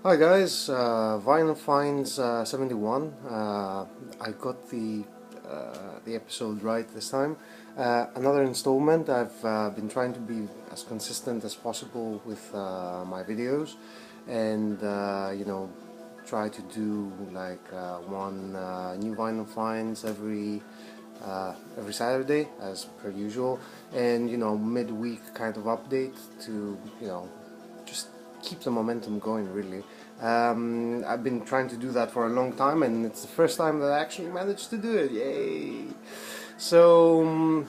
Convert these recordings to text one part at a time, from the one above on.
Hi guys, Vinyl Finds 71. I got the episode right this time. Another installment. I've been trying to be as consistent as possible with my videos, and try to do like one new Vinyl Finds every Saturday as per usual, and midweek kind of update to just keep the momentum going, really. I've been trying to do that for a long time, and it's the first time that I actually managed to do it. Yay! So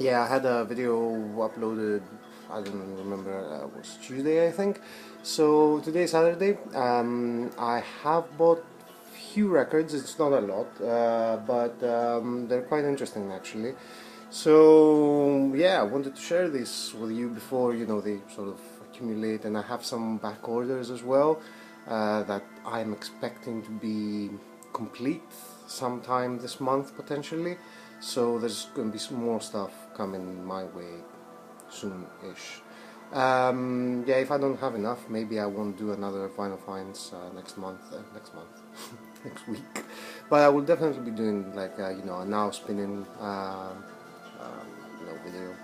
yeah, I had a video uploaded. I don't remember. It was Tuesday, I think. So today's Saturday. I have bought few records. It's not a lot, but they're quite interesting actually. So yeah, I wanted to share this with you before they sort of accumulate, and I have some back orders as well that I'm expecting to be complete sometime this month potentially. So there's going to be some more stuff coming my way soon-ish. Yeah, if I don't have enough, maybe I won't do another Vinyl Finds next month, next week. But I will definitely be doing like a now spinning video.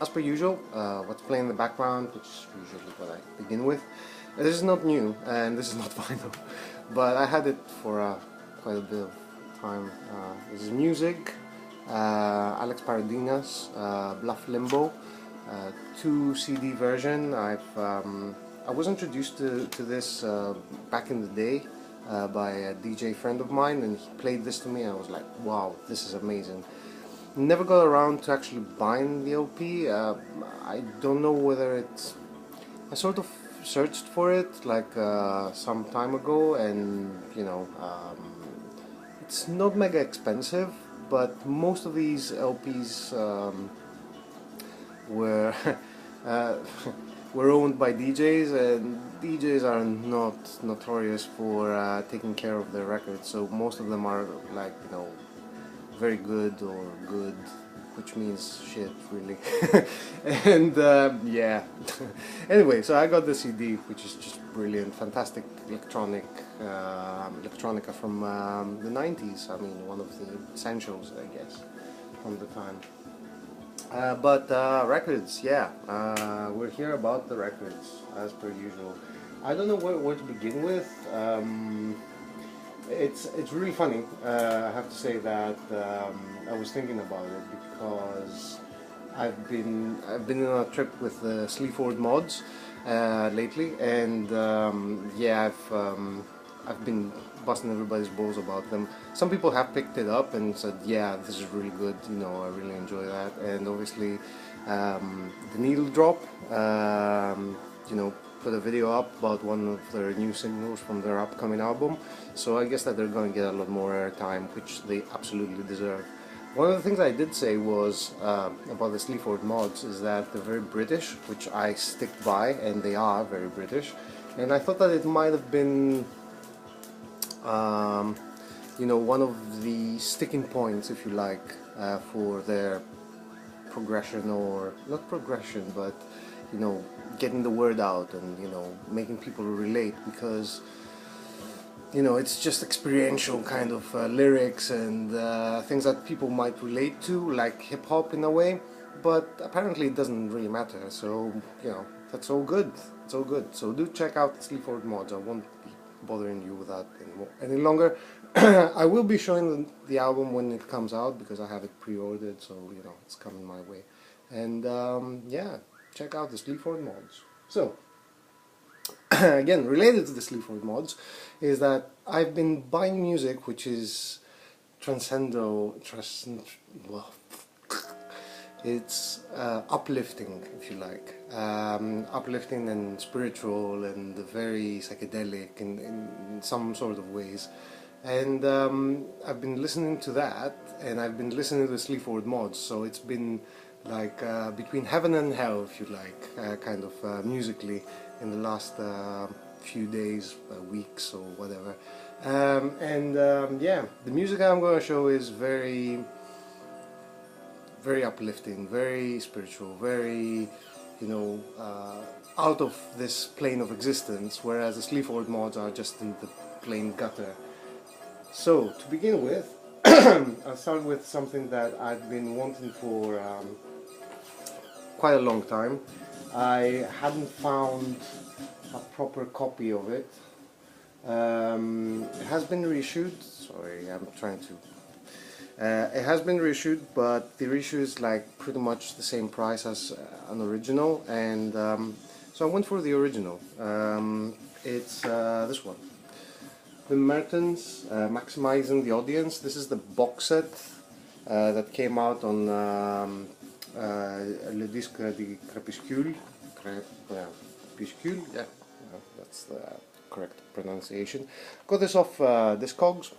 As per usual, what's playing in the background, which is usually what I begin with. This is not new, and this is not vinyl, but I had it for quite a bit of time. This is music, Alex Paradina's Bluff Limbo, 2 CD version. I was introduced to this back in the day by a DJ friend of mine, and he played this to me, and I was like, wow, this is amazing. Never got around to actually buying the LP. I don't know whether it's... I sort of searched for it like some time ago, and it's not mega expensive, but most of these LPs were uh, were owned by DJs, and DJs are not notorious for taking care of their records, so most of them are like very good or good, which means shit, really. And yeah. Anyway, so I got the CD, which is just brilliant, fantastic electronica from the 90s. I mean, one of the essentials, I guess, from the time. But records, yeah, we're here about the records, as per usual. I don't know where to begin with. It's really funny. I have to say that I was thinking about it because I've been on a trip with the Sleaford mods lately, and yeah, I've been busting everybody's balls about them. Some people have picked it up and said, yeah, this is really good. I really enjoy that, and obviously the Needle Drop. Put a video up about one of their new singles from their upcoming album, so I guess that they're going to get a lot more airtime, which they absolutely deserve. One of the things I did say was about the Sleaford mods is that they're very British, which I stick by, and they are very British, and I thought that it might have been one of the sticking points, if you like, for their progression, or not progression, but getting the word out, and making people relate, because it's just experiential kind of lyrics and things that people might relate to, like hip-hop in a way, but apparently it doesn't really matter, so that's all good. It's all good. So do check out the Sleaford mods. I won't be bothering you with that any longer. I will be showing the album when it comes out, because I have it pre-ordered, so it's coming my way. And yeah, check out the Sleaford mods. So again, related to the Sleaford mods is that I've been buying music which is well, it's uplifting, if you like, uplifting and spiritual and very psychedelic in some sort of ways. And I've been listening to that, and I've been listening to the Sleaford mods, so it's been like between heaven and hell, if you like, kind of musically, in the last few days, weeks, or whatever. Yeah, the music I'm going to show is very uplifting, very spiritual, very out of this plane of existence, whereas the Sleaford mods are just in the plain gutter. So, to begin with, I'll start with something that I've been wanting for quite a long time. I hadn't found a proper copy of it. It has been reissued. Sorry, I'm trying to. It has been reissued, but the reissue is like pretty much the same price as an original, and so I went for the original. It's this one. Wim Mertens, Maximizing the Audience. This is the box set that came out on Le Disque de Crépuscule. Crépuscule, yeah, that's the correct pronunciation. Got this off Discogs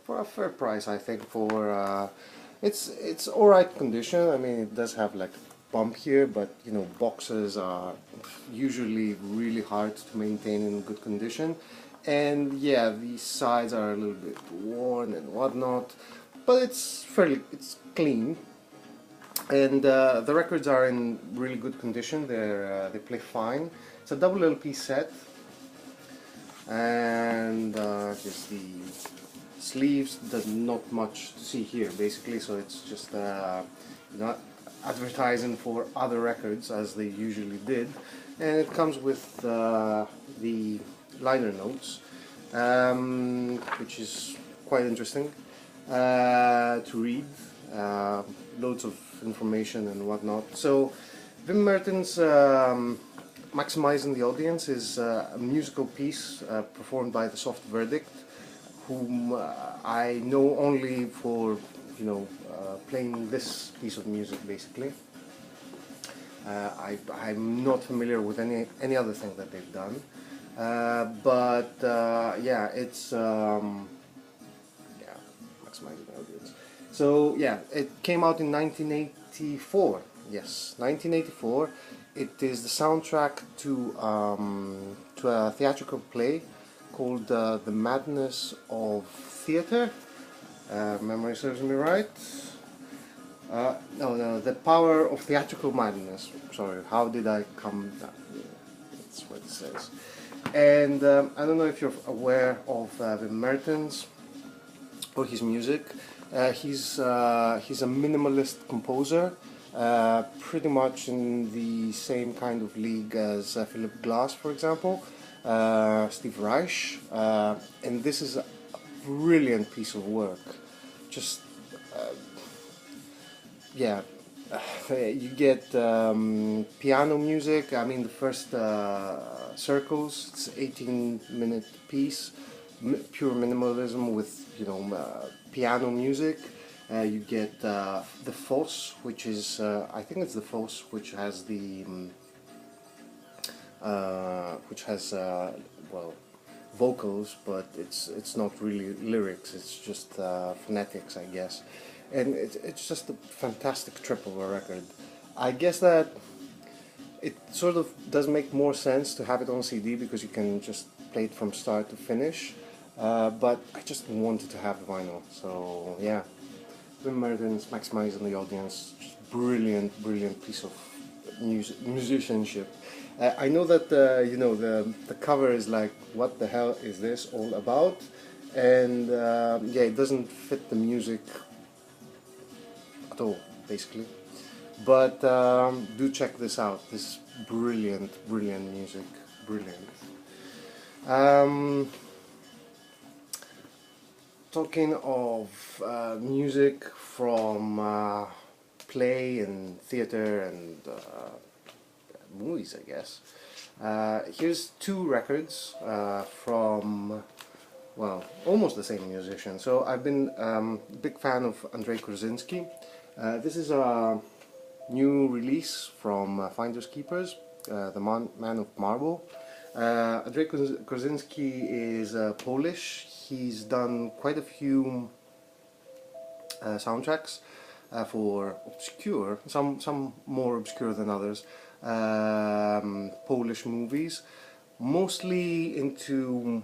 for a fair price, I think. For it's alright condition. I mean, it does have like a bump here, but you know, boxes are usually really hard to maintain in good condition. And yeah, these sides are a little bit worn and whatnot, but it's clean, and the records are in really good condition. They play fine. It's a double LP set, and just the sleeves. There's not much to see here basically, so it's just not advertising for other records as they usually did, and it comes with the liner notes, which is quite interesting to read. Loads of information and whatnot. So Wim Mertens' Maximizing the Audience is a musical piece performed by the Soft Verdict, whom I know only for, you know, playing this piece of music basically. I'm not familiar with any other thing that they've done. But yeah, it's yeah, Maximizing the Audience. So yeah, it came out in 1984. Yes, 1984. It is the soundtrack to a theatrical play called The Madness of Theatre. Memory serves me right. No, The Power of Theatrical Madness. Sorry, how did I come? That's what it says. And I don't know if you're aware of Wim Mertens or his music. He's a minimalist composer, pretty much in the same kind of league as Philip Glass, for example, Steve Reich, and this is a brilliant piece of work. Just yeah. You get piano music. I mean, the first circles. It's 18-minute piece, pure minimalism with, you know, piano music. You get the Foss, which is I think it's the Foss which has the well, vocals, but it's not really lyrics. It's just phonetics, I guess. And it's just a fantastic trip of a record. I guess that it sort of does make more sense to have it on CD because you can just play it from start to finish. But I just wanted to have vinyl. So yeah, Wim Mertens, Maximizing the Audience, just brilliant piece of musicianship. I know that you know, the cover is like, what the hell is this all about? And yeah, it doesn't fit the music all, basically, but do check this out. This is brilliant music, brilliant. Talking of music from play and theater and movies, I guess, here's two records from, well, almost the same musician. So I've been a big fan of Andrei Krasinski. This is a new release from Finders Keepers, the Man of Marble. Andrei Krasinski is Polish. He's done quite a few soundtracks for obscure, some more obscure than others, Polish movies, mostly into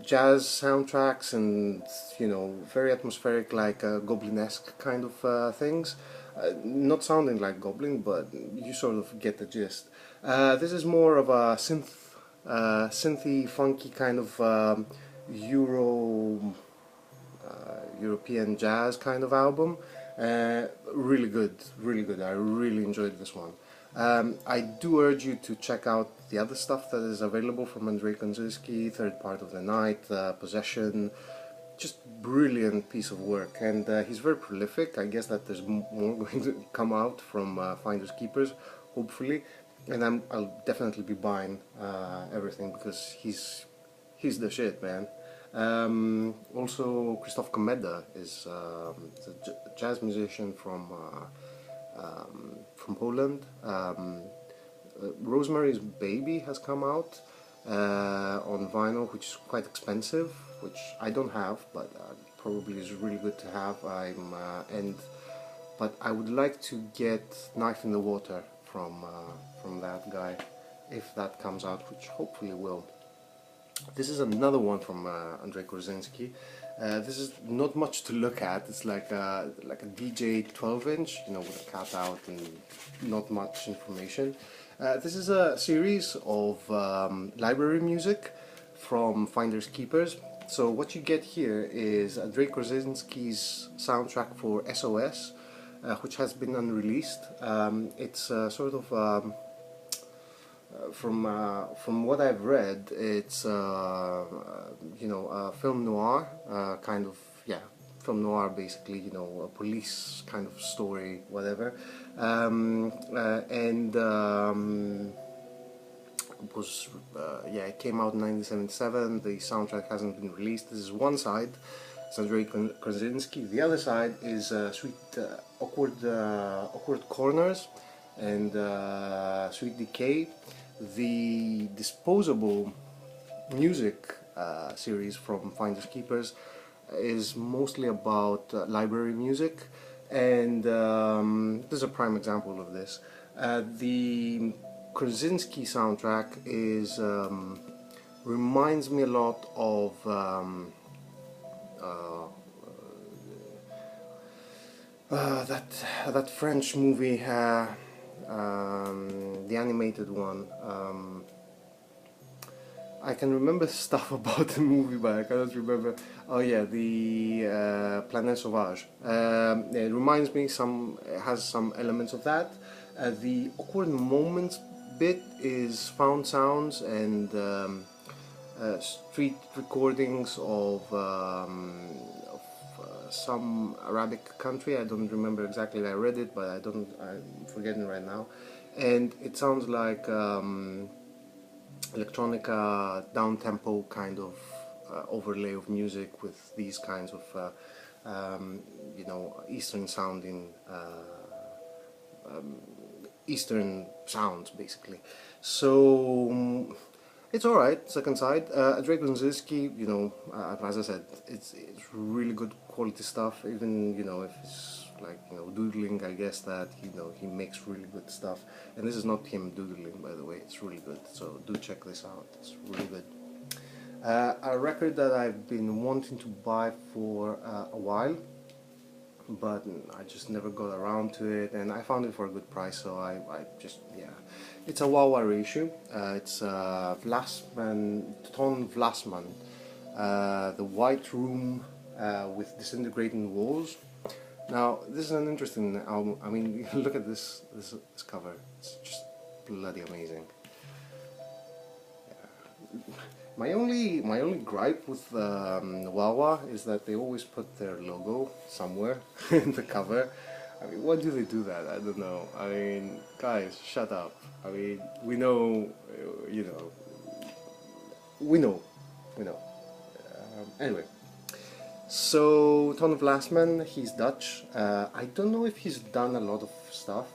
jazz soundtracks and, you know, very atmospheric, like Goblin-esque kind of things. Not sounding like Goblin, but you sort of get the gist. This is more of a synthy, funky kind of European jazz kind of album. Really good, really good. I really enjoyed this one. I do urge you to check out the other stuff that is available from Andrei Konzinski, Third Part of the Night, Possession. Just brilliant piece of work, and he's very prolific. I guess that there's more going to come out from Finders Keepers, hopefully, and I'll definitely be buying everything because he's the shit, man. Also, Christoph Komeda is a jazz musician from Poland. Rosemary's Baby has come out on vinyl, which is quite expensive, which I don't have, but probably is really good to have. But I would like to get Knife in the Water from that guy, if that comes out, which hopefully will. This is another one from Andrei Krasinski. This is not much to look at. It's like a DJ 12-inch, you know, with a cutout and not much information. This is a series of library music from Finders Keepers. So what you get here is Andrei Krasinski's soundtrack for SOS, which has been unreleased. It's sort of from what I've read, it's you know, a film noir kind of, yeah, film noir basically, you know, a police kind of story, whatever, it was yeah, it came out in 1977. The soundtrack hasn't been released. This is one side, it's Andrei Krasinski. The other side is Sweet Awkward Corners and Sweet Decay. The disposable music series from Finders Keepers is mostly about library music, and this is a prime example of this. The Krasinski soundtrack is reminds me a lot of that French movie, the animated one. I can remember stuff about the movie, but I cannot remember. Oh yeah, the Planète Sauvage. It reminds me it has some elements of that. The awkward moments bit is found sounds and street recordings of some Arabic country. I don't remember exactly. I read it, but I'm forgetting right now. And it sounds like electronica, down-tempo kind of overlay of music with these kinds of you know, Eastern sounding Eastern sounds, basically. So it's alright. Second side, Andrei Konzinski, you know, as I said, it's really good quality stuff. Even, you know, if it's like, you know, doodling, I guess that, you know, he makes really good stuff. And this is not him doodling, by the way. It's really good. So do check this out. It's really good. A record that I've been wanting to buy for a while, but I just never got around to it, and I found it for a good price, so I just, yeah. It's a Wawa reissue. It's Ton Vlasman, The White Room with Disintegrating Walls. Now, this is an interesting album. I mean, look at this cover. It's just bloody amazing. Yeah. My only gripe with Wawa is that they always put their logo somewhere in the cover. I mean, why do they do that? I don't know. I mean, guys, shut up. I mean, we know, you know, we know. Anyway, so Ton Vlasman, he's Dutch. I don't know if he's done a lot of stuff.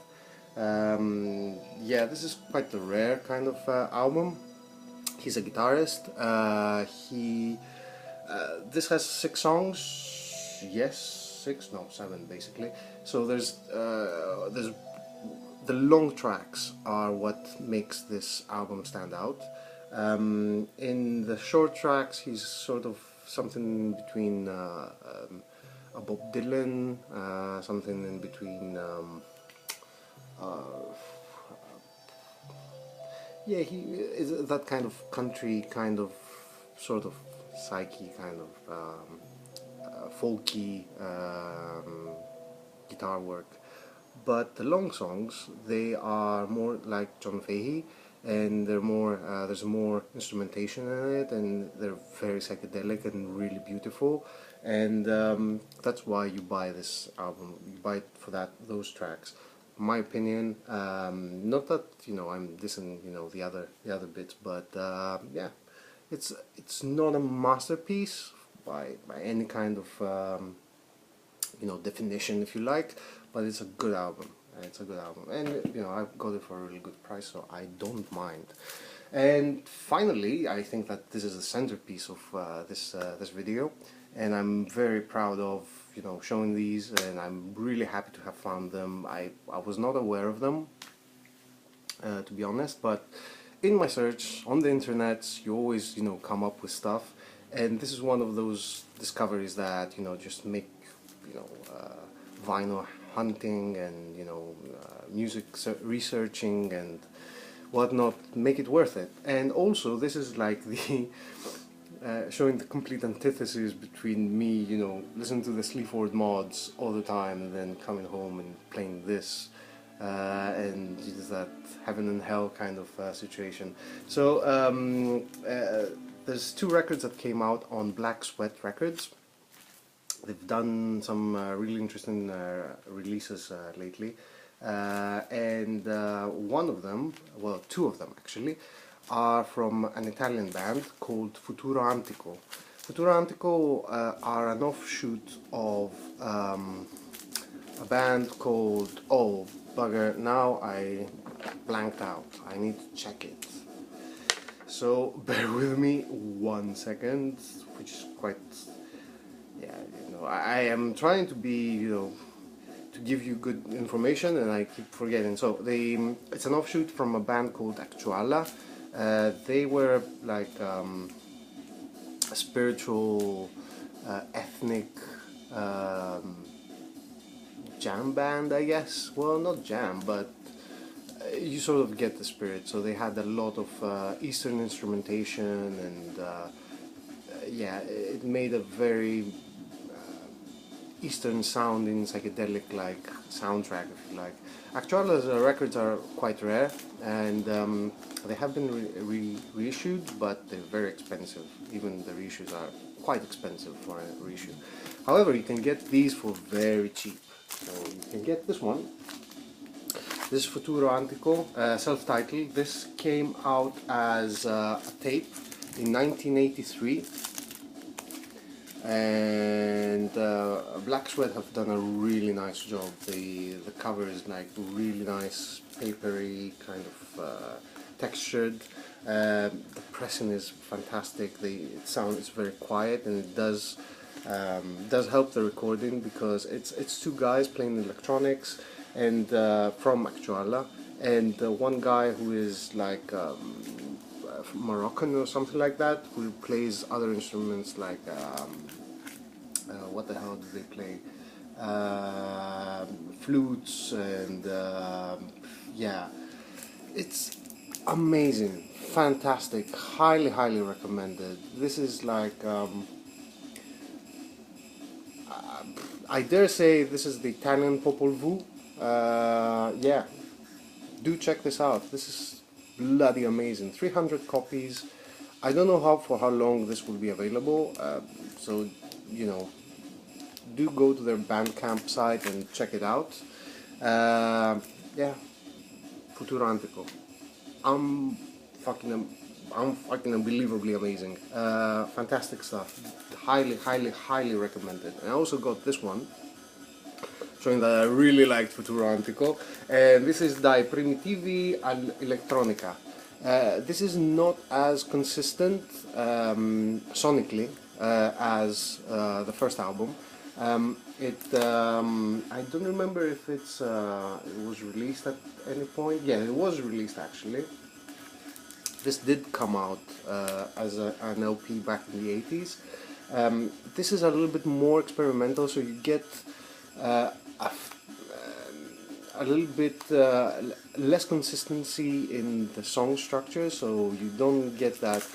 Yeah, this is quite a rare kind of album. He's a guitarist. This has 6 songs. Yes, 6? No, 7 basically. So there's the long tracks are what makes this album stand out. In the short tracks, he's sort of something between a Bob Dylan, something in between. Yeah, he is that kind of country, kind of sort of psyche, kind of folky guitar work. But the long songs, they are more like John Fahey, and they're more there's more instrumentation in it, and they're very psychedelic and really beautiful. And that's why you buy this album. You buy it for those tracks. My opinion, not that I'm dissing the other bits, but yeah, it's not a masterpiece by any kind of definition, if you like, but it's a good album. It's a good album, and I got it for a really good price, so I don't mind. And finally, I think that this is the centerpiece of this video, and I'm very proud of showing these, and I'm really happy to have found them. I was not aware of them, to be honest, but in my search on the internet, you always come up with stuff, and this is one of those discoveries that just make vinyl hunting and music researching and whatnot make it worth it. And also, this is like the showing the complete antithesis between me listening to the Sleaford mods all the time and then coming home and playing this, and it's that heaven and hell kind of situation. So there's 2 records that came out on Black Sweat Records. They've done some really interesting releases lately, and one of them, well, 2 of them actually, are from an Italian band called Futuro Antico. Futuro Antico are an offshoot of a band called, oh bugger, now I blanked out, I need to check it. So bear with me 1 second, which is quite... yeah, I am trying to be, to give you good information, and I keep forgetting. So it's an offshoot from a band called Actuala. They were like a spiritual, ethnic jam band, I guess. Well, not jam, but you sort of get the spirit. So they had a lot of Eastern instrumentation, and yeah, it made a very Eastern sounding psychedelic like soundtrack, if you like. Actuala's records are quite rare, and they have been reissued, but they're very expensive. Even the reissues are quite expensive for a reissue. However, you can get these for very cheap. So you can get this one. This is Futuro Antico, self-titled. This came out as a tape in 1983. And Black Sweat have done a really nice job. The cover is like really nice, papery, kind of textured. The pressing is fantastic. The sound is very quiet, and it does help the recording, because it's 2 guys playing electronics, and from Actuala, and one guy who is like Moroccan or something like that, who plays other instruments like what the hell do they play? Flutes, and yeah, it's amazing, fantastic, highly recommended. This is like I dare say this is the Italian Popol Vuh. Yeah, do check this out. This is bloody amazing. 300 copies. I don't know for how long this will be available, so do go to their Bandcamp site and check it out. Yeah, Futuro Antico. I'm fucking unbelievably amazing. Fantastic stuff. Highly recommended. And I also got this one, showing that I really liked Futuro Antico, and this is Dai Primitivi all'Elettronica. This is not as consistent sonically as the first album. I don't remember if it was released at any point. Yeah, it was released actually. This did come out as an LP back in the 80s. This is a little bit more experimental, so you get a a little bit less consistency in the song structure, so you don't get that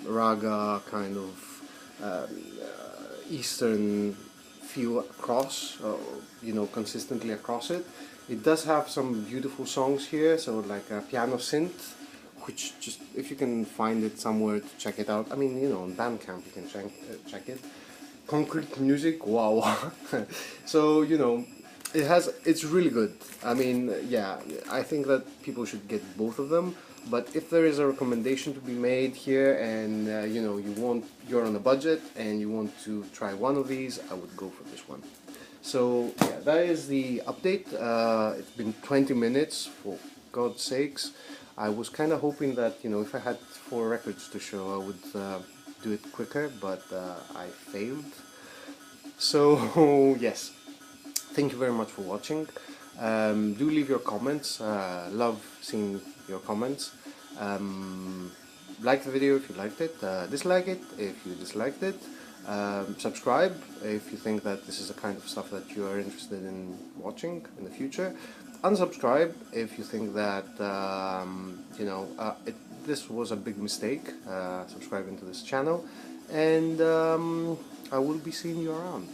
raga kind of Eastern feel across, consistently across it. It does have some beautiful songs here, so like a piano synth, which just, if you can find it somewhere to check it out. I mean, on Bandcamp you can check it. Concrete music, wow. So, it's really good. I mean, yeah, I think that people should get both of them. But if there is a recommendation to be made here, and you're on a budget and you want to try one of these, I would go for this one. So yeah, that is the update. It's been 20 minutes, for God's sakes. I was kind of hoping that if I had 4 records to show, I would do it quicker, but I failed. So yes, thank you very much for watching. Do leave your comments. Love seeing your comments. Like the video if you liked it. Dislike it if you disliked it. Subscribe if you think that this is the kind of stuff that you are interested in watching in the future. Unsubscribe if you think that this was a big mistake, subscribing to this channel. And I will be seeing you around.